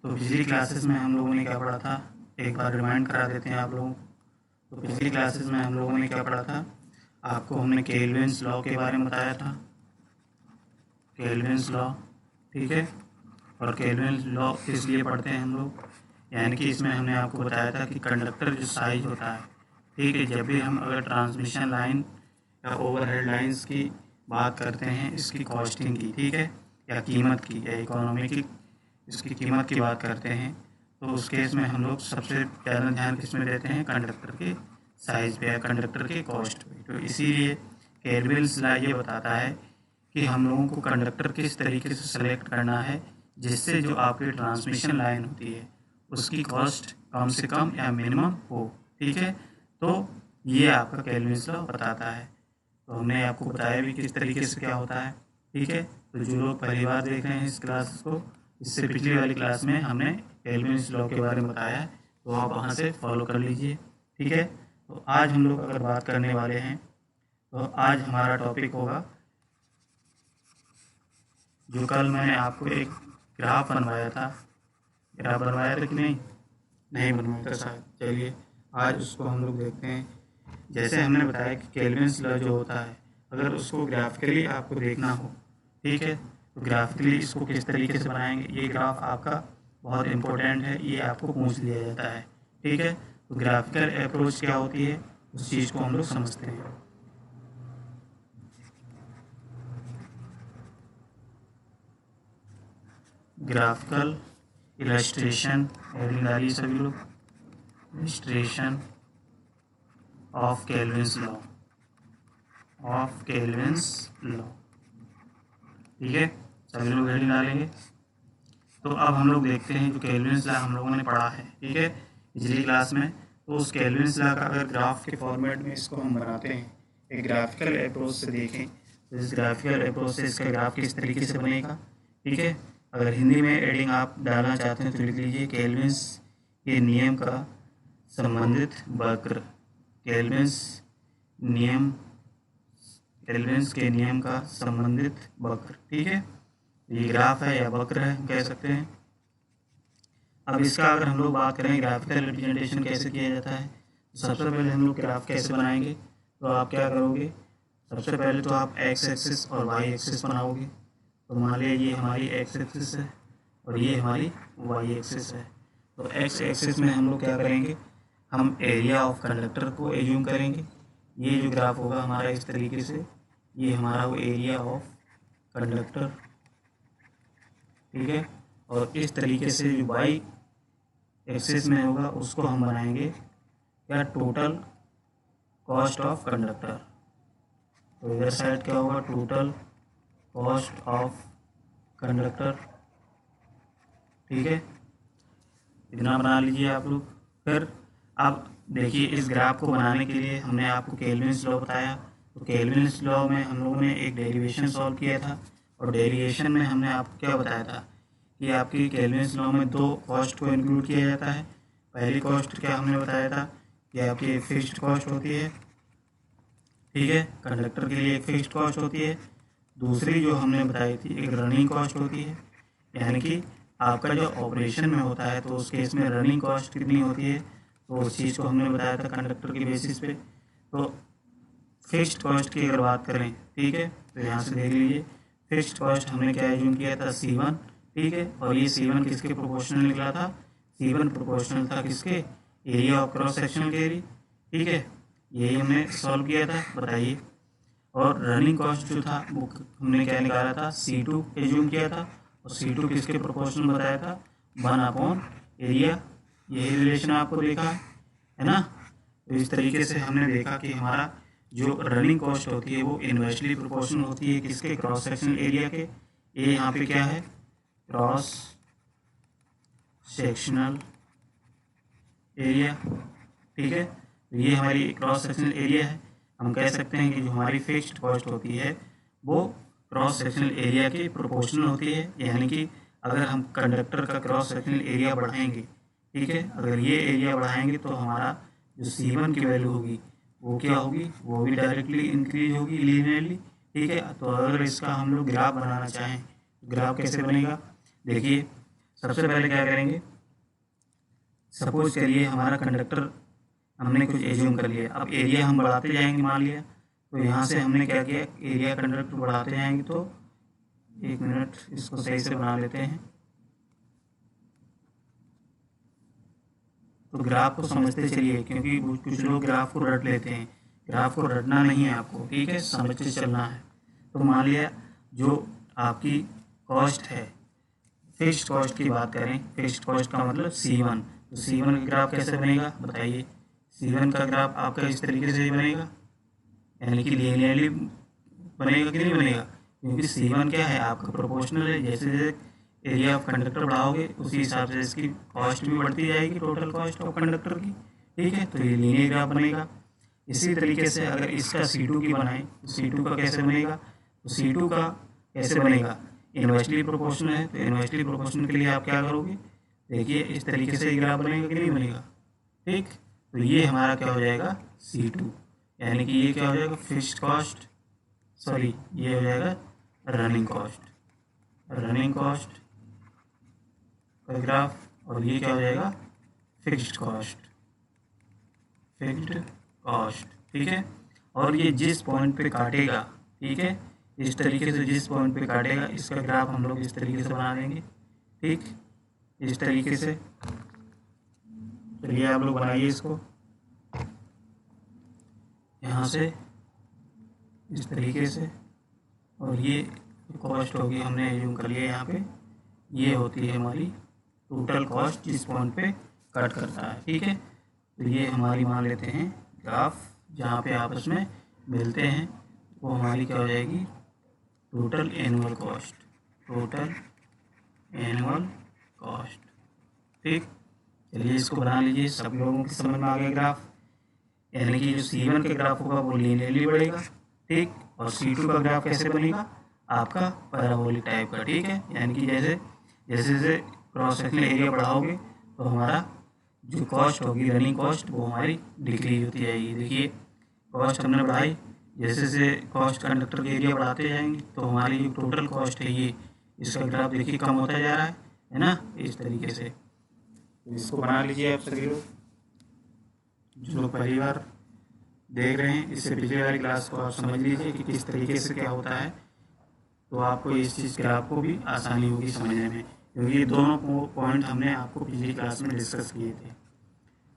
तो पिछली क्लासेस में हम लोगों ने क्या पढ़ा था, एक बार रिमाइंड करा देते हैं आप लोगों को। तो पिछली क्लासेस में हम लोगों ने क्या पढ़ा था, आपको हमने केल्विन्स लॉ के बारे में बताया था, केल्विन्स लॉ, ठीक है। और केल्विन लॉ इसलिए पढ़ते हैं हम लोग, यानी कि इसमें हमने आपको बताया था कि कंडक्टर जो साइज होता है, ठीक है, जब भी हम अगर ट्रांसमिशन लाइन या ओवरहेड लाइंस की बात करते हैं, इसकी कॉस्टिंग की, ठीक है, या कीमत की या इकोनॉमी की, इसकी कीमत की बात करते हैं, तो उस केस में हम लोग सबसे ज़्यादा ध्यान किस में देते हैं, कंडक्टर के साइज पे या कंडक्टर के कॉस्ट पे। तो इसीलिए केल्विन्स लॉ ये बताता है कि हम लोगों को कंडक्टर किस तरीके से सेलेक्ट करना है जिससे जो आपकी ट्रांसमिशन लाइन होती है उसकी कॉस्ट कम से कम या मिनिमम हो, ठीक है। तो ये आपका केल्विन्स लॉ बताता है। तो हमने आपको बताया भी किस तरीके से क्या होता है, ठीक है। तो जो लोग पहली बार देख रहे हैं इस क्लास को, इससे पिछली वाली क्लास में हमने केल्विन्स लॉ के बारे में बताया है, तो आप वहाँ से फॉलो कर लीजिए, ठीक है। तो आज हम लोग अगर बात करने वाले हैं, तो आज हमारा टॉपिक होगा, जो कल मैंने आपको एक ग्राफ बनवाया था, ग्राफ बनवाया था कि नहीं बनवाया था शायद। चलिए आज उसको हम लोग देखते हैं। जैसे हमने बताया कि केल्विन्स लॉ जो होता है, अगर उसको ग्राफिकली आपको देखना हो, ठीक है, तो ग्राफिकली इसको किस तरीके से बनाएंगे, ये ग्राफ आपका बहुत इंपॉर्टेंट है, ये आपको पूछ लिया जाता है, ठीक है। तो ग्राफिकल अप्रोच क्या होती है उस चीज़ को हम लोग समझते हैं। ग्राफिकल इलस्ट्रेशन, हेडिंग डालिए सभी लोग, illustration of Kelvin's law, of Kelvin's law, ठीक है, सभी लोग हेडिंग डालेंगे। तो अब हम लोग देखते हैं जो केल्विन्स लॉ हम लोगों ने पढ़ा है, ठीक है, पिछली क्लास में। तो उस केल्विन्स लॉ का अगर ग्राफ के फॉर्मेट में इसको हम बनाते हैं, एक ग्राफिकल अप्रोच से देखें, तो इस ग्राफिकल अप्रोच से इसका ग्राफ किस तरीके से बनेगा, ठीक है। अगर हिंदी में एडिंग आप डालना चाहते हैं तो लिख लीजिए केल्विन्स के नियम का संबंधित वक्र, केल्विन्स नियम, केल्विन्स के नियम का संबंधित वक्र, ठीक है। ये ग्राफ है या वक्र है कह सकते हैं। अब इसका अगर हम लोग बात करें ग्राफिकल रिप्रेजेंटेशन कैसे किया जाता है, तो सबसे पहले हम लोग ग्राफ कैसे बनाएंगे, तो आप क्या करोगे, सबसे पहले तो आप एक्स एक्सिस और वाई एक्सिस बनाओगे। तो मान लिया ये हमारी एक्स एक्सिस है और ये हमारी वाई एक्सिस है। तो एक्स एक्सिस में हम लोग क्या करेंगे, हम एरिया ऑफ कंडक्टर को एज्यूम करेंगे। ये जो ग्राफ होगा हमारा इस तरीके से, ये हमारा वो एरिया ऑफ कंडक्टर, ठीक है। और इस तरीके से जो वाई एक्सिस में होगा उसको हम बनाएंगे क्या, टोटल कॉस्ट ऑफ कंडक्टर। तो इधर साइड क्या होगा, टोटल कॉस्ट ऑफ कंडक्टर, ठीक है। इतना बना लीजिए आप लोग। फिर अब देखिए इस ग्राफ को बनाने के लिए हमने आपको केल्विन्स लॉ बताया। तो केल्विन्स लॉ में हम लोगों ने एक डेरिवेशन सॉल्व किया था, और डेरिवेशन में हमने आपको क्या बताया था कि आपकी केल्विन्स लॉ में दो कॉस्ट को इंक्लूड किया जाता है। पहली कॉस्ट क्या हमने बताया था कि आपकी एक फिक्स्ड कॉस्ट होती है, ठीक है, कंडक्टर के लिए एक फिक्स्ड कॉस्ट होती है। दूसरी जो हमने बताई थी एक रनिंग कॉस्ट होती है, यानी कि आपका जो ऑपरेशन में होता है तो उस केस में रनिंग कॉस्ट कितनी होती है, तो उस चीज़ को हमने बताया था कंडक्टर के बेसिस पे। तो फिक्स्ड कॉस्ट की अगर बात करें, ठीक है, तो यहाँ से देख लीजिए फिक्स्ड कॉस्ट हमने क्या एज्यूम किया था, C1, ठीक है। और ये C1 किसके प्रोपोर्शनल निकला था, C1 प्रोपोर्शनल था किसके, area of cross sectional area, ठीक है। यही हमने सॉल्व किया था, बताइए। और रनिंग कॉस्ट जो था वो हमने क्या निकाला था, C2 एज्यूम किया था, और C2 किसके प्रोपोर्शनल बताया था, 1 एरिया। यही रिलेशन आपको देखा है ना। तो इस तरीके से हमने देखा कि हमारा जो रनिंग कॉस्ट होती है वो इन्वर्सली प्रोपोर्शनल होती है किसके, क्रॉस सेक्शनल एरिया के। ये यहाँ पे क्या है, क्रॉस सेक्शनल एरिया, ठीक है। तो ये हमारी क्रॉस सेक्शनल एरिया है। हम कह सकते हैं कि जो हमारी फिक्स्ड कॉस्ट होती है वो क्रॉस सेक्शनल एरिया की प्रोपोर्शनल होती है, यानी कि अगर हम कंडक्टर का क्रॉस सेक्शनल एरिया बढ़ाएंगे, ठीक है, अगर ये एरिया बढ़ाएंगे तो हमारा जो C1 की वैल्यू होगी वो क्या होगी, वो भी डायरेक्टली इंक्रीज होगी लीनियरली, ठीक है। तो अगर इसका हम लोग ग्राफ बनाना चाहें तो ग्राफ कैसे बनेगा, देखिए सबसे पहले क्या करेंगे, सपोज करिए हमारा कंडक्टर हमने कुछ एज्यूम कर लिया, अब एरिया हम बढ़ाते जाएंगे मान लिया, तो यहाँ से हमने क्या किया, एरिया कंडक्टर बढ़ाते जाएंगे। तो 1 मिनट इसको सही से बना लेते हैं। तो ग्राफ को समझते चलिए, क्योंकि कुछ लोग ग्राफ को रट लेते हैं, ग्राफ को रटना नहीं है आपको, ठीक है, समझते चलना है। तो मान लिया जो आपकी कॉस्ट है, फिक्स्ड कॉस्ट की बात करें, फिक्स्ड कॉस्ट का मतलब C1, तो C1 का ग्राफ कैसे बनेगा बताइए। C1 का ग्राफ आपका इस तरीके से ही बनेगा, यानी कि लीनियरली बनेगा कि नहीं बनेगा, क्योंकि C1 क्या है आपका प्रोपोर्शनल है, जैसे जैसे एरिया ऑफ कंडक्टर बढ़ाओगे उसी हिसाब से इसकी कॉस्ट भी बढ़ती जाएगी, टोटल कॉस्ट ऑफ कंडक्टर की, ठीक है। तो ये लीनियर ग्राफ बनेगा। इसी तरीके से अगर इसका C2 की बनाएं तो C2 का कैसे बनेगा, तो C2 का कैसे बनेगा, इन्वर्सली प्रोपोर्शनल है, तो इन्वर्सली प्रोपोर्शनल के लिए आप क्या करोगे, देखिए इस तरीके से ग्राफ बनेगा कि नहीं बनेगा, ठीक। तो ये हमारा क्या हो जाएगा C2, यानी कि ये क्या हो जाएगा फिक्स्ड कॉस्ट, सॉरी ये हो जाएगा रनिंग कॉस्ट, रनिंग कॉस्ट का ग्राफ, और ये क्या हो जाएगा फिक्स्ड कॉस्ट, फिक्स्ड कॉस्ट, ठीक है। और ये जिस पॉइंट पे काटेगा, ठीक है, इस तरीके से जिस पॉइंट पे काटेगा इसका ग्राफ हम लोग इस तरीके से बना देंगे, ठीक, इस तरीके से। चलिए आप लोग बनाइए इसको, यहाँ से इस तरीके से, और ये कॉस्ट होगी हमने एज्यूम कर लिया यहाँ पे, ये होती है हमारी टोटल कॉस्ट जिस पॉइंट पे कट करता है, ठीक है। तो ये हमारी मान लेते हैं ग्राफ जहाँ पे आपस में मिलते हैं, वो हमारी क्या हो जाएगी total annual cost, total annual cost, ठीक। चलिए इसको बना लीजिए, सब लोगों की समझ में आ गया ग्राफ, यानी कि जो C1 का ग्राफ होगा वो लीनियरली बढ़ेगा, ठीक, और C2 का ग्राफ कैसे बनेगा आपका पैराबोलिक टाइप का, ठीक है। यानी कि जैसे जैसे जैसे क्रॉस सेक्शनल एरिया बढ़ाओगे तो हमारा जो कॉस्ट होगी रनिंग कॉस्ट वो हमारी डिक्रीज होती जाएगी। देखिए कॉस्ट हमने बढ़ाई, जैसे जैसे कॉस्ट कंडक्टर के एरिया बढ़ाते जाएंगे तो हमारी जो टोटल कॉस्ट है ये इसका ग्राफ देखिए कम होता जा रहा है ना, इस तरीके से। तो इसको बना लीजिए आप सभी लोग, जो लोग पहली बार देख रहे हैं इससे पिछले वाली क्लास को आप समझ लीजिए कि किस तरीके से क्या होता है, तो आपको इस चीज़ के आपको भी आसानी होगी समझने में, क्योंकि ये दोनों पॉइंट हमने आपको पिछली क्लास में डिस्कस किए थे,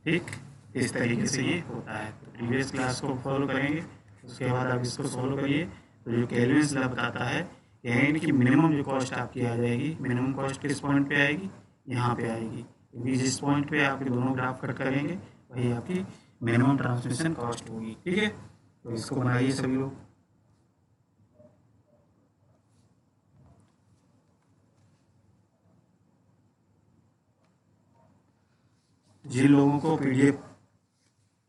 ठीक, इस तरीके से ये होता है। तो प्रीवियस क्लास को फॉलो करेंगे, उसके बाद आप इसको फॉलो करिए। तो जो केल्विन्स लॉ बताता है यानी कि मिनिमम जो कॉस्ट आपकी आ जाएगी, मिनिमम कॉस्ट किस पॉइंट पे आएगी, यहाँ पे आएगी, क्योंकि जिस पॉइंट पे आपके दोनों ग्राफ कट करेंगे वही आपकी मिनिमम ट्रांसमिशन कॉस्ट होगी, ठीक है। तो इसको बनाइए सभी लोग। जिन लोगों को PDF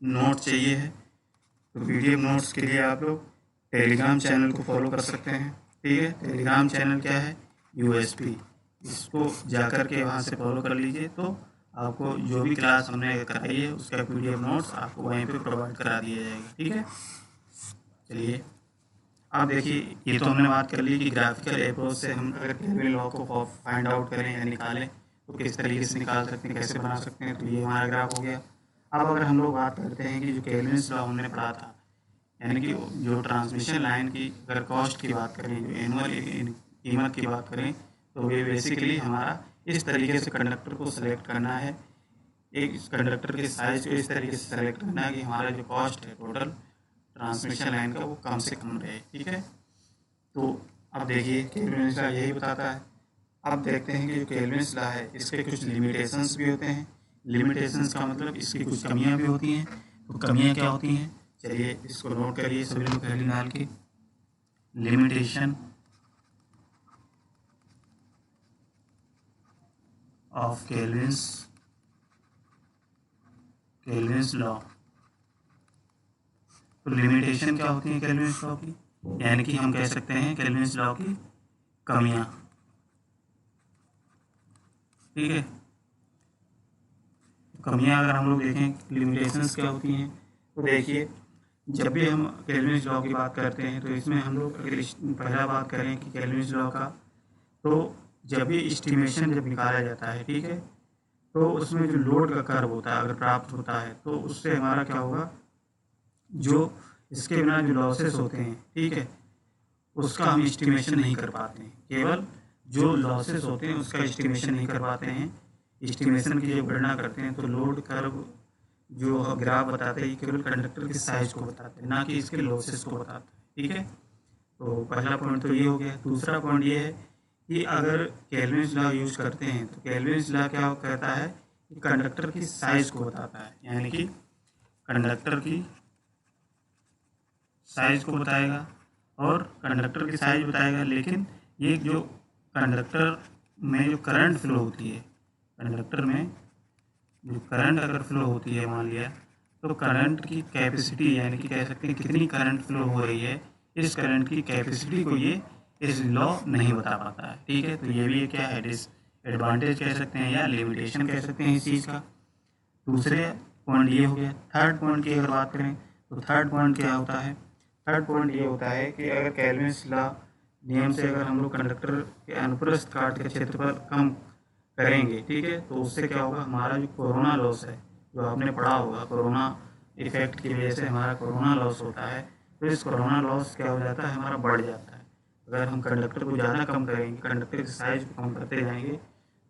नोट चाहिए है तो PDF नोट्स के लिए आप लोग टेलीग्राम चैनल को फॉलो कर सकते हैं, ठीक है। टेलीग्राम चैनल क्या है USP, इसको जाकर के वहाँ से फॉलो कर लीजिए, तो आपको जो भी क्लास हमने कराई है उसका PDF नोट्स आपको वहीं पे प्रोवाइड करा दिया जाएगा, ठीक है। चलिए आप देखिए, ये तो हमने बात कर ली कि ग्राफिकल अप्रोच से हम अगर केल्विन लॉ को फाइंड आउट करें या निकालें तो किस तरीके से निकाल सकते हैं, कैसे बना सकते हैं, तो ये हमारा ग्राफ हो गया। अब अगर हम लोग बात करते हैं कि जो केल्विन्स लॉ हमने पढ़ा था, यानी कि जो ट्रांसमिशन लाइन की अगर कॉस्ट की बात करें, जो एनुअल कीमत की बात करें, तो ये बेसिकली हमारा इस तरीके से कंडक्टर को सेलेक्ट करना है, एक कंडक्टर के साइज को इस तरीके से सेलेक्ट करना है कि हमारा जो कॉस्ट है टोटल ट्रांसमिशन लाइन का वो कम से कम रहे, ठीक है। तो अब देखिए केल्विन्स लॉ यही बताता है। अब देखते हैं कि जो केल्विन्स लॉ है इसके कुछ लिमिटेशंस भी होते हैं। लिमिटेशंस का मतलब इसकी कुछ कमियां भी होती हैं। तो कमियां क्या होती हैं, चलिए इसको नोट करिए सभी लोग पहली निकाल के। Limitation of Kelvin's law. तो लिमिटेशन क्या होती है केल्विन्स लॉ की, यानी कि हम कह सकते हैं केल्विन्स लॉ की कमियां, ठीक है। कमियां अगर हम लोग देखें लिमिटेशंस क्या होती हैं, तो देखिए जब भी हम केल्विन्स लॉ की बात करते हैं तो इसमें हम लोग अगर पहला बात करें कि केल्विन्स लॉ का, तो जब भी एस्टिमेशन जब निकाला जाता है, ठीक है, तो उसमें जो लोड का कर्व होता है अगर प्राप्त होता है तो उससे हमारा क्या होगा, जो इसके बिना जो लॉसेस होते हैं, ठीक है, उसका हम एस्टिमेशन नहीं कर पाते हैं। केवल जो लॉसेस होते हैं उसका एस्टिमेशन नहीं कर पाते हैं। एस्टिमेशन की जब गणना करते हैं तो लोड कर्व जो ग्राफ बताते हैं केवल कंडक्टर की साइज को बताते हैं, ना कि इसके लॉसेस को बताते हैं, ठीक है। तो पहला पॉइंट तो ये हो गया। दूसरा पॉइंट ये है कि अगर केल्विन्स लॉ यूज करते हैं तो केल्विन्स लॉ क्या कहता है कि कंडक्टर की साइज को बताता है, यानी कि कंडक्टर की साइज को बताएगा और कंडक्टर की साइज बताएगा। लेकिन ये जो कंडक्टर में जो करंट फ्लो होती है, कंडक्टर में जो करंट अगर फ्लो होती है मान लिया, तो करंट की कैपेसिटी यानी कि कह सकते हैं कितनी करंट फ्लो हो रही है, इस करंट की कैपेसिटी को ये इस लॉ नहीं बता पाता है, ठीक है। तो ये भी क्या है, डिसएडवांटेज कह सकते हैं या लिमिटेशन कह सकते हैं इस चीज़ का। दूसरे पॉइंट ये हो गया। थर्ड पॉइंट की अगर बात करें तो थर्ड पॉइंट क्या होता है, थर्ड पॉइंट ये होता है कि अगर केल्विन्स लॉ नियम से अगर हम लोग कंडक्टर के अनुप्रस्थ काट के क्षेत्रफल कम करेंगे, ठीक है, तो उससे क्या होगा, हमारा जो कोरोना लॉस है, जो आपने पढ़ा होगा कोरोना इफेक्ट की वजह से हमारा कोरोना लॉस होता है, तो इस कोरोना लॉस क्या हो जाता है, हमारा बढ़ जाता है। अगर हम कंडक्टर को ज़्यादा कम करेंगे, कंडक्टर की साइज को कम करते जाएंगे,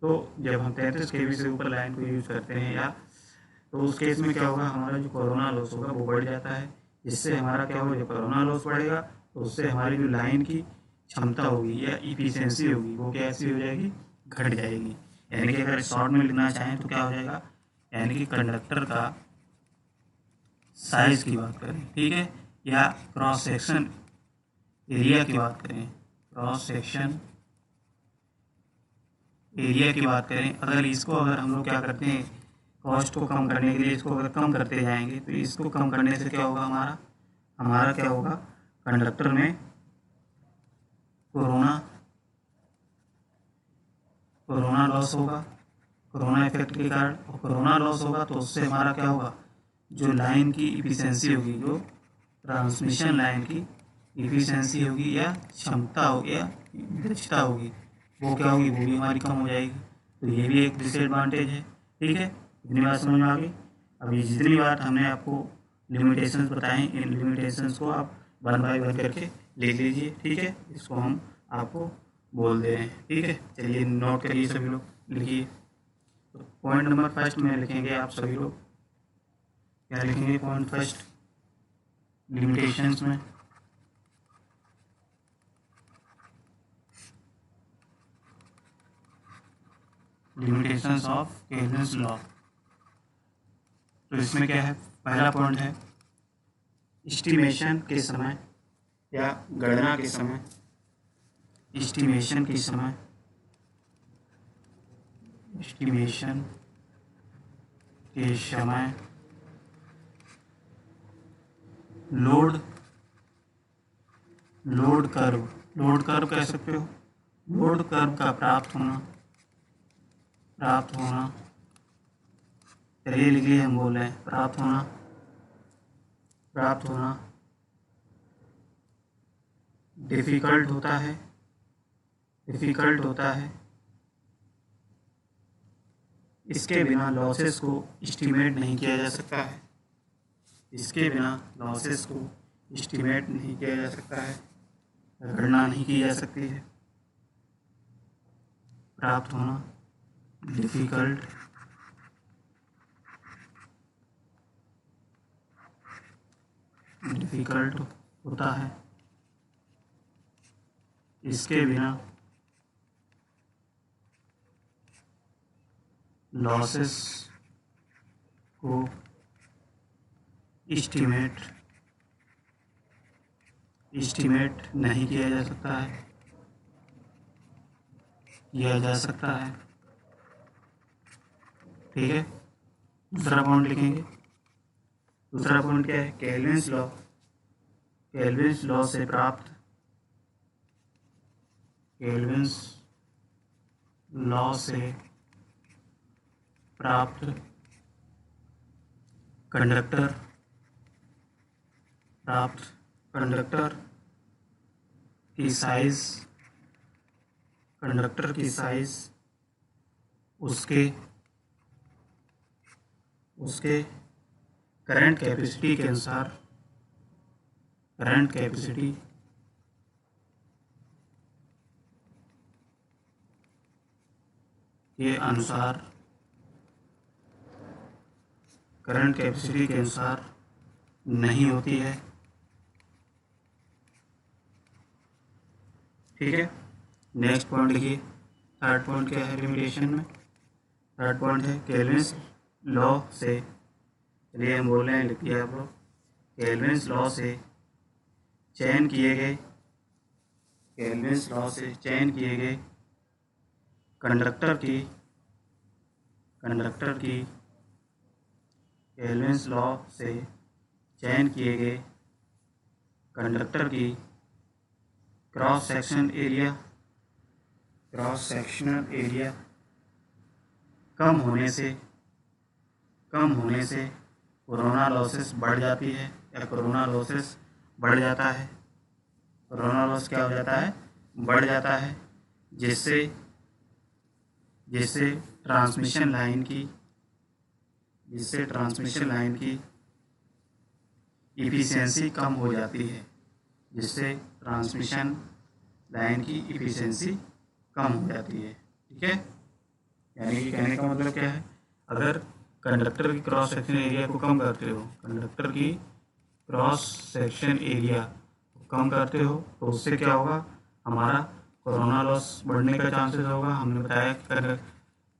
तो जब हम 33 kV से ऊपर लाइन को यूज़ करते हैं या तो उस केस में क्या होगा, हमारा जो कोरोना लॉस होगा वो बढ़ जाता है। इससे हमारा क्या होगा, जो कोरोना लॉस बढ़ेगा तो उससे हमारी जो लाइन की क्षमता होगी या इफिशियंसी होगी वो कैसी हो जाएगी, घट जाएगी। यानी कि अगर शॉर्ट में लिखना चाहें तो क्या हो जाएगा, यानी कि कंडक्टर का साइज की बात करें, ठीक है, या क्रॉस सेक्शन एरिया की बात करें, क्रॉस सेक्शन एरिया की बात करें, अगर इसको अगर हम लोग क्या करते हैं, कॉस्ट को कम करने के लिए इसको अगर कम करते जाएंगे तो इसको कम करने से क्या होगा, हमारा हमारा क्या होगा, कंडक्टर में कोरोना कोरोना लॉस होगा, कोरोना इफेक्ट के कारण। और कोरोना लॉस होगा तो उससे हमारा क्या होगा, जो लाइन की इफिशियंसी होगी, जो ट्रांसमिशन लाइन की इफिशियंसी होगी या क्षमता होगी या दक्षता होगी, वो क्या होगी, वो भी हमारी कम हो जाएगी। तो ये भी एक डिसएडवांटेज है, ठीक है। इतनी बात समझ में आ गई। अभी जितनी बात हमने आपको लिमिटेशंस बताएं, इन लिमिटेशंस को आप 1 बाय 1 करके लिख लीजिए, ठीक है। इसको हम आपको बोल दे रहे हैं, ठीक है। चलिए नोट करिए सभी लोग, लिखिए। तो पॉइंट नंबर फर्स्ट में लिखेंगे आप सभी लोग, क्या लिखेंगे, पॉइंट फर्स्ट लिमिटेशंस में लिमिटेशंस ऑफ केल्विन्स लॉ। तो इसमें क्या है, पहला पॉइंट है एस्टिमेशन के समय या गणना के समय, एस्टिमेशन के समय, एस्टिमेशन के समय लोड लोड कर्व कह सकते हो, लोड कर्व का प्राप्त होना, चलिए लिख लिए, हम बोल रहे हैं प्राप्त होना डिफिकल्ट होता है। इसके बिना लॉसेस को एस्टिमेट नहीं किया जा सकता है, इसके बिना लॉसेस को एस्टिमेट नहीं किया जा सकता है, गणना नहीं की जा सकती है। प्राप्त होना डिफिकल्ट होता है, इसके बिना लॉसेस को एस्टिमेट नहीं किया जा सकता है, ठीक है। दूसरा पॉइंट लिखेंगे। दूसरा पॉइंट क्या है, केल्विन्स लॉ से प्राप्त कंडक्टर की साइज कंडक्टर की साइज उसके करंट कैपेसिटी के अनुसार करंट कैपेसिटी के अनुसार नहीं होती है। ठीक है, नेक्स्ट पॉइंट लिखिए। थर्ड पॉइंट क्या है लिमिटेशन में? थर्ड पॉइंट है केल्विन्स लॉ से, चलिए हम बोल रहे हैं, लिखिए आप लोग, केल्विन्स लॉ से चयन किए गए कंडक्टर की केल्विन्स लॉ से चयन किए गए कंडक्टर की क्रॉस सेक्शनल एरिया कम होने से कोरोना लॉसेस बढ़ जाती है या कोरोना लॉसेस बढ़ जाता है। कोरोना लॉस क्या हो जाता है? बढ़ जाता है, जिससे ट्रांसमिशन लाइन की इफिशिएंसी कम हो जाती है। ठीक है, यानी कि कहने का मतलब क्या है? अगर कंडक्टर की क्रॉस सेक्शन एरिया को कम करते हो, तो उससे क्या होगा? हमारा कोरोना लॉस बढ़ने का चांसेस होगा। हमने बताया कि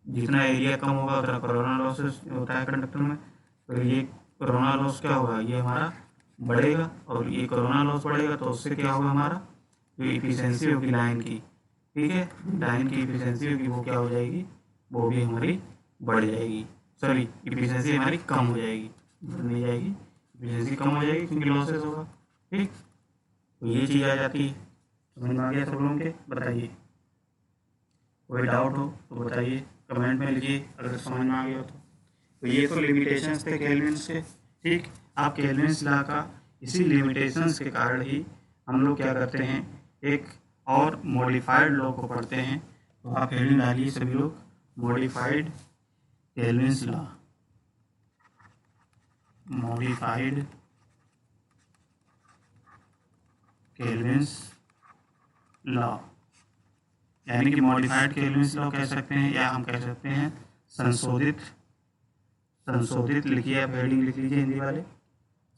जितना एरिया कम होगा उतना कोरोना लॉस होता है कंडक्टर में, तो ये कोरोना लॉस क्या होगा? ये हमारा बढ़ेगा, और ये कोरोना लॉस बढ़ेगा तो उससे क्या होगा? हमारा जो इफिशिएंसी होगी लाइन की, ठीक है, लाइन की इफिशिएंसी होगी वो क्या हो जाएगी? वो भी हमारी बढ़ जाएगी। सॉरी, इफिशिएंसी हमारी कम हो जाएगी, बढ़ नहीं जाएगी, इफिशिएंसी कम हो जाएगी क्योंकि लॉसेस होगा। ठीक, तो ये चीज़ आ जाती है। समझ में आ गया सब लोगों के? बताइए, कोई डाउट हो तो बताइए, कमेंट में लिखिए अगर समझ में आ गया हो तो ये तो लिमिटेशंस थे केल्विन्स के। ठीक, आप केल्विन्स लॉ का इसी लिमिटेशंस के कारण ही हम लोग क्या करते हैं, एक और मॉडिफाइड लॉ को पढ़ते हैं। तो आप हेडिंग डालिए सभी लोग, modified Kelvin's law. Modified Kelvin's law, यानी कि मॉडिफाइड केल्विन्स लॉ कह सकते हैं, या हम कह सकते हैं संशोधित लिखिए, आप हेडिंग लिख लीजिए हिंदी वाले,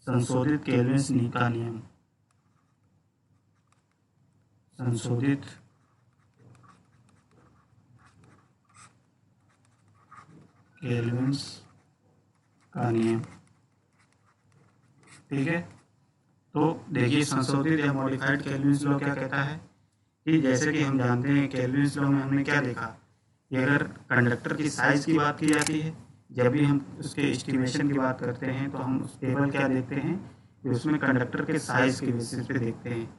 संशोधित केल्विन्स का नियम। संशोधित केल्विन्स का नियम। ठीक है, तो देखिए संशोधित या मॉडिफाइड केल्विन्स लॉ क्या कहता है कि जैसे कि हम जानते हैं केल्विन्स लॉ में हमने क्या देखा कि अगर कंडक्टर की साइज की बात की जाती है, जब भी हम उसके एस्टिमेशन की बात करते हैं तो हम उस टेबल क्या देखते हैं कि उसमें कंडक्टर के साइज के बेसिस पे देखते हैं।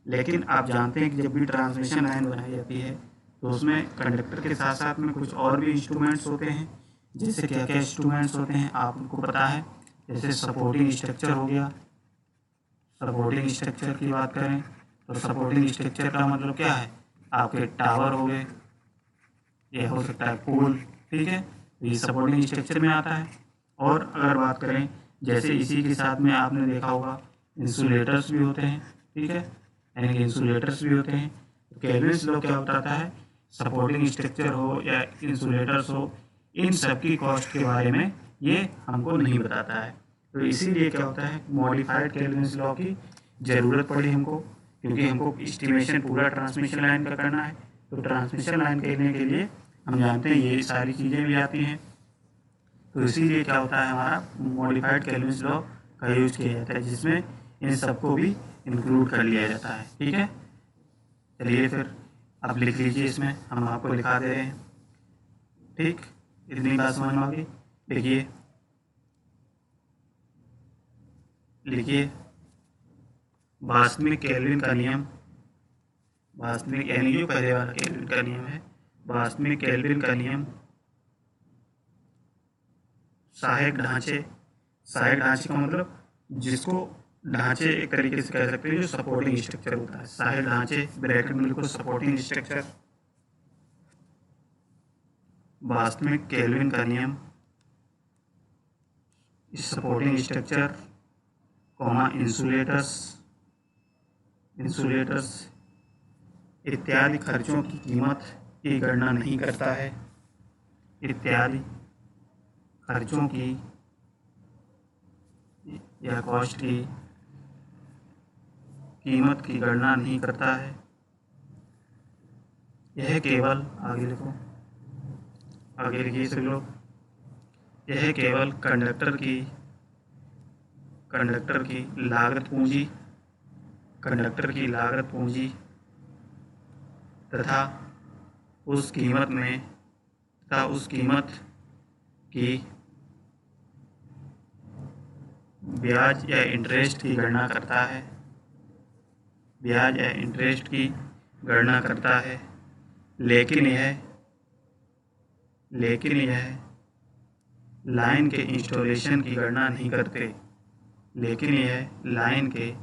लेकिन आप जानते हैं कि जब भी ट्रांसमिशन लाइन बनाई जाती है तो उसमें कंडक्टर के साथ साथ में कुछ और भी इंस्ट्रूमेंट्स होते हैं। जैसे क्या क्या इंस्ट्रूमेंट्स होते हैं आपको पता है? जैसे सपोर्टिंग स्ट्रक्चर हो गया। सपोर्टिंग स्ट्रक्चर की बात करें तो सपोर्टिंग स्ट्रक्चर का मतलब क्या है? आपके टावर हो गए, ये हो सकता है पोल। ठीक है, तो ये सपोर्टिंग स्ट्रक्चर में आता है। और अगर बात करें, जैसे इसी के साथ में आपने देखा होगा इंसुलेटर्स भी होते हैं। ठीक है, यानी कि इंसुलेटर्स भी होते हैं। तो केल्विन्स लॉ क्या बताता है? सपोर्टिंग स्ट्रक्चर हो या इंसुलेटर्स हो, इन सब की कॉस्ट के बारे में ये हमको नहीं बताता है। तो इसीलिए क्या होता है, मॉडिफाइड केल्विन्स लॉ की ज़रूरत पड़ी हमको, क्योंकि हमको एस्टिमेशन पूरा ट्रांसमिशन लाइन का करना है। तो ट्रांसमिशन लाइन करने के लिए हम जानते हैं ये सारी चीज़ें भी आती हैं। तो इसीलिए क्या होता है, हमारा मॉडिफाइड केल्विन्स लॉ का यूज किया जाता है, जिसमें इन सबको भी इंक्लूड कर लिया जाता है। ठीक है, चलिए फिर आप लिख लीजिए, इसमें हम आपको लिखा दे रहे हैं। ठीक, इतनी बात समझ में आ गई? लिखिए वास्तविक केल्विन का नियम। वास्तविक यानी जो पहले वाला केल्विन का नियम है, वास्तविक केल्विन का नियम सहायक ढांचे का मतलब जिसको ढांचे एक तरीके से कह सकते हैं जो सपोर्टिंग स्ट्रक्चर होता है। सहायक ढांचे ब्रैकेट में लिखो सपोर्टिंग स्ट्रक्चर। वास्तविक केल्विन का नियम, सपोर्टिंग स्ट्रक्चर, कॉमा इंसुलेटर्स इत्यादि खर्चों की कीमत की गणना नहीं करता है, इत्यादि खर्चों की या कॉस्ट की कीमत की गणना नहीं करता है। यह केवल, आगे लिखो, आगे लिखिए सभी लोग, यह केवल कंडक्टर की लागत पूंजी तथा उस कीमत की ब्याज या इंटरेस्ट की गणना करता है, ब्याज या इंटरेस्ट की गणना करता है। लेकिन यह लाइन के इंस्टॉलेशन की गणना नहीं करते, लेकिन यह लाइन के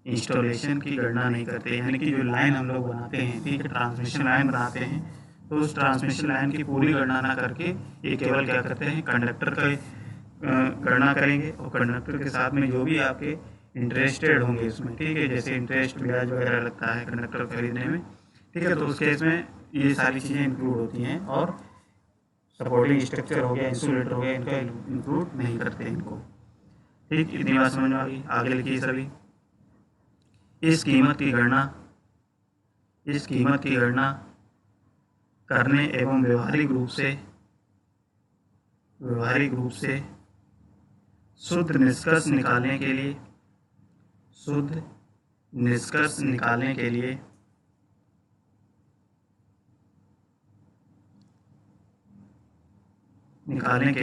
इंस्टॉलेशन की गणना नहीं करते। यानी कि जो लाइन हम लोग बनाते हैं, ठीक है, ट्रांसमिशन लाइन बनाते हैं, तो उस ट्रांसमिशन लाइन की पूरी गणना ना करके ये केवल क्या करते हैं, कंडक्टर का गणना करेंगे और कंडक्टर के साथ में जो भी आपके इंटरेस्टेड होंगे उसमें, ठीक है, जैसे इंटरेस्ट ब्याज वगैरह लगता है कंडक्टर खरीदने में, ठीक है, तो उस केस में ये सारी चीज़ें इंक्लूड होती हैं और सपोर्टिंग स्ट्रक्चर हो गया, इंसुलेटर हो गया, इनका इंक्लूड नहीं करते इनको। ठीक, इतनी बात समझ में आ गई। आगे लिखिए सभी, इस कीमत की गणना करने एवं व्यवहारिक रूप से शुद्ध निष्कर्ष निकालने के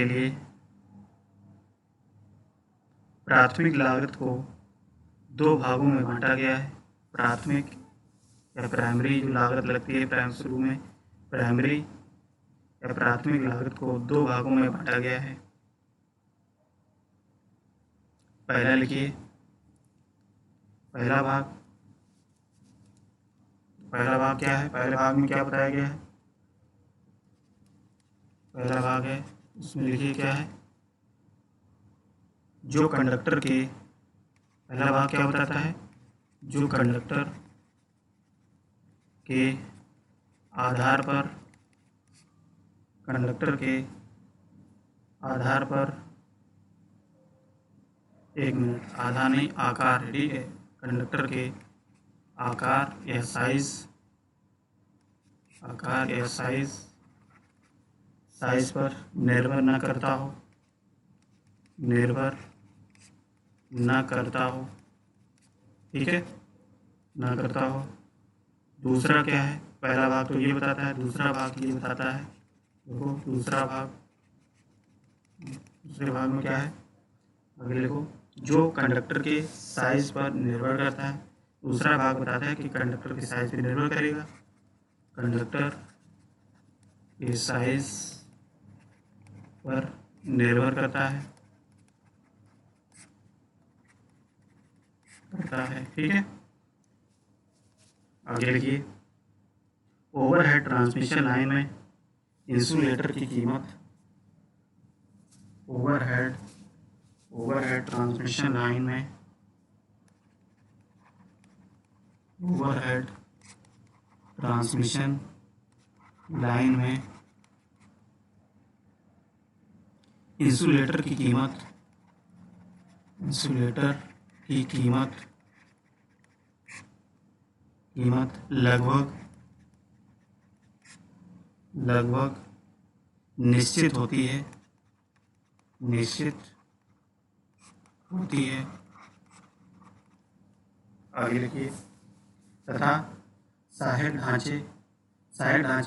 लिए प्राथमिक लागत को दो भागों में बांटा गया है। प्राथमिक या प्राइमरी जो लागत लगती है शुरू में, प्राइमरी या प्राथमिक लागत को दो भागों में बांटा गया है। पहला लिखिए, पहला भाग क्या है, पहले भाग में क्या बताया गया है, पहला भाग है, उसमें लिखिए क्या है, जो कंडक्टर के, पहला भाग क्या बताता है, जो कंडक्टर के आधार पर एक मिनट, आधा नहीं, आकार, ठीक है, कंडक्टर के आकार या साइज पर निर्भर न करता हो, ठीक है, न करता हो। दूसरा क्या है, पहला भाग तो ये बताता है, दूसरा भाग ये बताता है, देखो दूसरे भाग में क्या है, आगे लिखो, जो कंडक्टर के साइज पर निर्भर करता है। दूसरा भाग बताता है कि कंडक्टर के साइज पर निर्भर करेगा, कंडक्टर के साइज पर निर्भर करता है, ठीक है। आगे लिखिए, ओवरहेड ट्रांसमिशन लाइन में इंसुलेटर की कीमत, ओवरहेड ट्रांसमिशन लाइन में इंसुलेटर की कीमत लगभग निश्चित होती है, आगे लिखिए, तथा सहायक ढांचे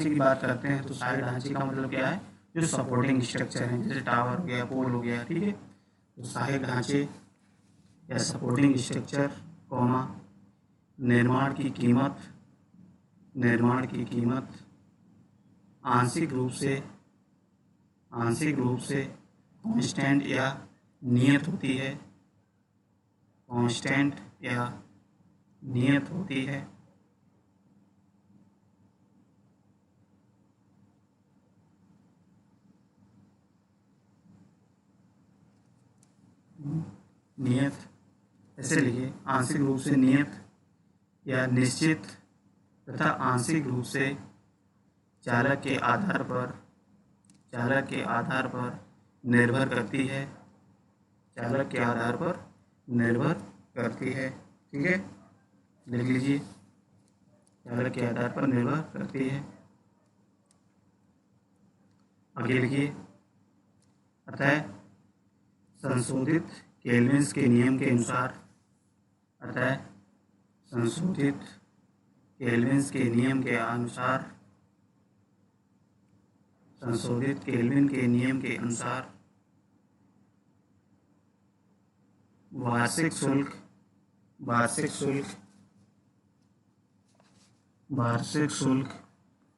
की बात करते हैं तो सहायक ढांचे का मतलब क्या है, जो सपोर्टिंग स्ट्रक्चर है, जैसे टावर हो गया, पोल हो गया, ठीक है, तो सहायक ढांचे या सपोर्टिंग स्ट्रक्चर, कॉमा निर्माण की कीमत आंशिक रूप से कांस्टेंट या नियत होती है, नियत, ऐसे लिखिए, आंशिक रूप से नियत या निश्चित तथा आंशिक रूप से चालक के आधार पर निर्भर करती है, चालक के आधार पर निर्भर करती है। ठीक है, लिख लीजिए, चालक के आधार पर निर्भर करती है। आगे लिखिए, अतः संशोधित केल्विन्स के नियम के अनुसार, अतः संशोधित केल्विन्स के नियम के अनुसार, संशोधित केल्विन के नियम के अनुसार वार्षिक शुल्क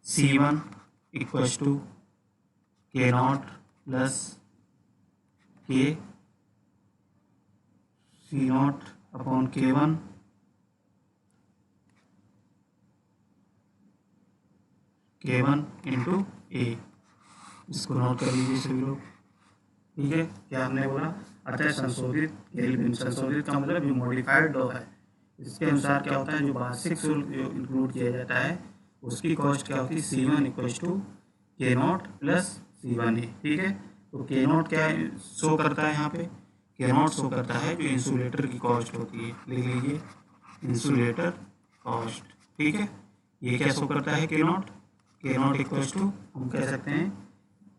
C1 equals to K0 plus K C0 upon K1 into A। इसको नोट कर लीजिए सभी लोग। ठीक है, क्या हमने बोला, अतः संशोधित केल्विन, संशोधित का मतलब जो मॉडिफाइड लॉ है, इसके अनुसार क्या होता है, जो वार्षिक शुल्क जो इंक्लूड किया जाता है उसकी कॉस्ट क्या होती है, C1 equals to K0 plus C1 है। ठीक है, तो K0 क्या शो करता है, यहाँ पे K0 शो करता है जो इंसुलेटर की कॉस्ट होती है, लिख लीजिए, इंसुलेटर कॉस्ट। ठीक है, ये क्या शो करता है, K0 इक्वल्स टू, हम कह सकते हैं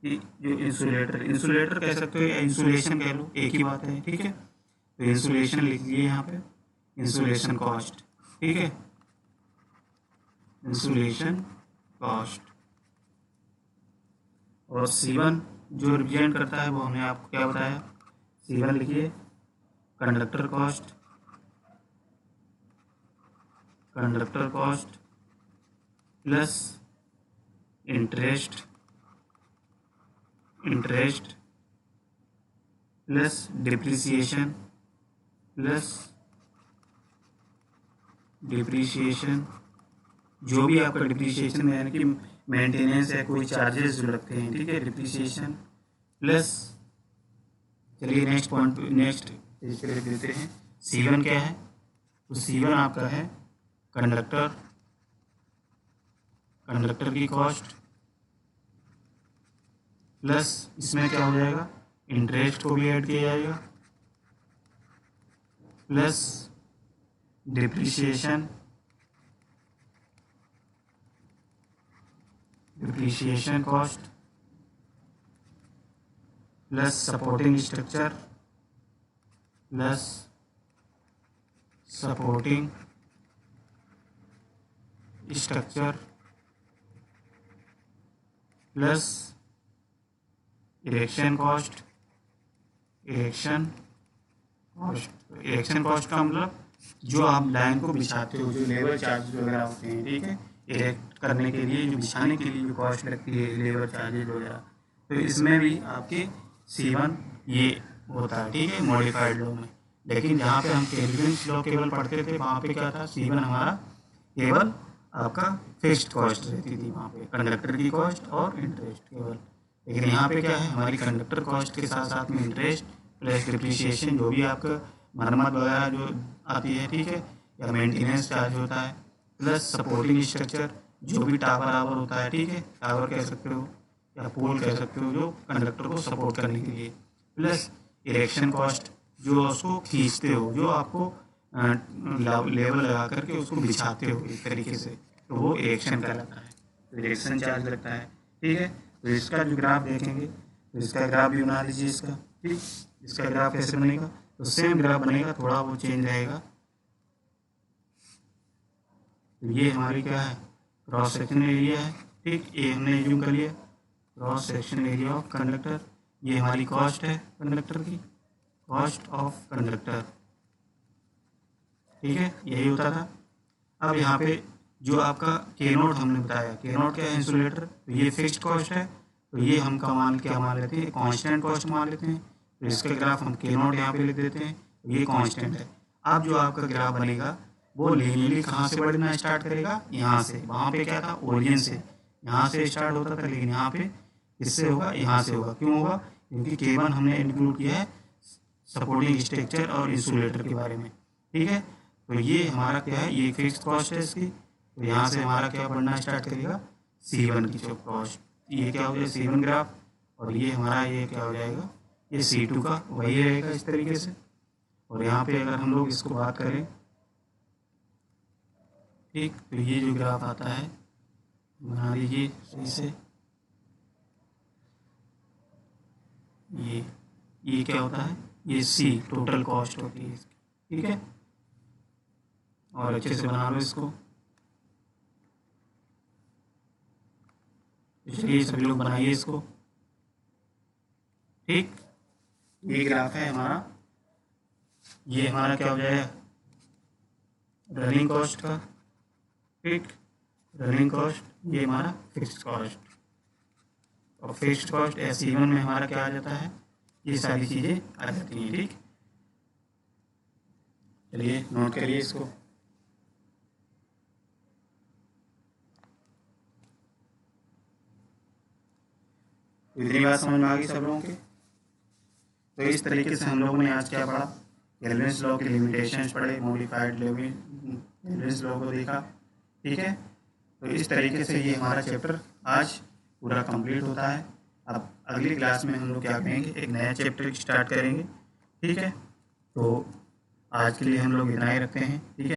कि जो इंसुलेटर कह सकते हो या इंसुलेशन कह लो, एक ही बात है। ठीक है, तो इंसुलेशन लिख लीजिए यहाँ पे, इंसुलेशन कॉस्ट। ठीक है, इंसुलेशन कॉस्ट, और C1 जो रिप्रेजेंट करता है वो हमने आपको क्या बताया, C1 लिखिए, conductor cost plus interest plus depreciation जो भी आपका डिप्रिसिएशन में, यानी कि मेंटेनेंस है, कोई चार्जेस जो लगते हैं। ठीक है, डिप्रिसिएशन प्लस, चलिए नेक्स्ट पेज पे लिख देते हैं, C1 क्या है, तो C1 आपका है कंडक्टर की कॉस्ट प्लस इसमें क्या हो जाएगा, इंटरेस्ट को भी ऐड किया जाएगा plus depreciation cost plus supporting structure plus erection cost का मतलब जो आप लाइन को बिछाते हो, जो लेबर चार्ज वगैरह होते हैं। ठीक है, इरेक्ट करने के लिए, जो बिछाने के लिए जो कॉस्ट लगती है, लेबर चार्जेज वगैरह, तो इसमें भी आपके C1 ये होता है। ठीक है, मॉडिफाइड लॉ में। लेकिन जहाँ पे हम केल्विन्स लॉ केवल पढ़ते थे, वहाँ पे क्या था, C1 हमारा केवल आपका फिक्स्ड कॉस्ट रहती थी, वहाँ पे कंडक्टर की कॉस्ट और इंटरेस्ट केवल। लेकिन यहाँ पे क्या है, हमारी कंडक्टर कॉस्ट के साथ साथ में इंटरेस्ट प्लस डिप्रिसिएशन, जो भी आपका मरम्मत वगैरह जो आती है, ठीक है, या मेंटेनेंस चार्ज होता है, प्लस सपोर्टिंग स्ट्रक्चर, जो भी टावर होता है। ठीक है, टावर कह सकते हो या पोल कह सकते हो, जो कंडक्टर को सपोर्ट करने के लिए, प्लस इरेक्शन कॉस्ट, जो उसको खींचते हो, जो आपको लेवल लगा करके उसको बिछाते हो एक तरीके से, तो वो इरेक्शन कहलाता है, तो इरेक्शन चार्ज लगता है। ठीक है, तो इसका जो ग्राफ देखेंगे, तो इसका ग्राफ भी बना लीजिए इसका। ठीक, इसका ग्राफ कैसे बनेगा, तो सेम ग्राफ बनेगा, थोड़ा वो चेंज रहेगा। तो ये हमारी क्या है, क्रॉस सेक्शन एरिया है। ठीक, ये हमने यूज कर लिया, cross section area of conductor. ये हमारी कॉस्ट है कंडक्टर की, कॉस्ट ऑफ कंडक्टर। ठीक है, यही होता था। अब यहाँ पे जो आपका K0 हमने बताया, K0 क्या है, इंसुलेटर, तो ये फिक्स्ड कॉस्ट है, तो ये हम क्या मान लेते हैं, कांस्टेंट कॉस्ट मान लेते हैं। तो इसका ग्राफ हम K0 यहाँ पे लिख देते हैं, तो ये कांस्टेंट है। अब जो आपका ग्राफ बनेगा वो लीनियरली कहाँ से बढ़ना स्टार्ट करेगा, यहाँ से। वहाँ पे क्या था, ओरिजिन से, यहाँ से स्टार्ट होता था, लेकिन यहाँ पे इससे होगा, यहाँ से होगा। क्यों होगा, क्योंकि K1 हमने इंक्लूड किया है सपोर्टिंग स्ट्रक्चर और इंसुलेटर के बारे में। ठीक है, तो ये हमारा क्या है, ये फिक्स कॉस्ट है इसकी। तो यहाँ से हमारा क्या बढ़ना स्टार्ट करेगा, C1 की जो कॉस्ट, ये क्या हो जाएगा C1 ग्राफ, और ये हमारा ये क्या हो जाएगा, ये C2 का वही रहेगा इस तरीके से। और यहाँ पे अगर हम लोग इसको बात करें, ठीक, तो ये जो ग्राफ आता है बना दीजिए सही से। ये क्या होता है, ये C टोटल कॉस्ट होती है इसकी। ठीक है, और अच्छे से बना लो इसको। चलिए सभी लोग बनाइए इसको। ठीक, ये ग्राफ है हमारा, ये हमारा क्या हो जाएगा, रनिंग कॉस्ट का। ठीक, रनिंग कॉस्ट, ये हमारा फिक्स्ड कॉस्ट, और फिक्स्ड कॉस्ट C1 में हमारा क्या आ जाता है, ये सारी चीज़ें आ जाती हैं। ठीक, चलिए नोट करिए इसको। इतनी बात समझ में आ गई सब लोगों के। तो इस तरीके से हम लोगों ने आज क्या पढ़ा, केल्विन्स लॉ के लिमिटेशंस पढ़े, मॉडिफाइड केल्विन्स लॉ को देखा। ठीक है, तो इस तरीके से ये हमारा चैप्टर आज पूरा कंप्लीट होता है। अब अगली क्लास में हम लोग क्या करेंगे, एक नया चैप्टर स्टार्ट करेंगे। ठीक है, तो आज के लिए हम लोग इतना ही रखते हैं। ठीक है।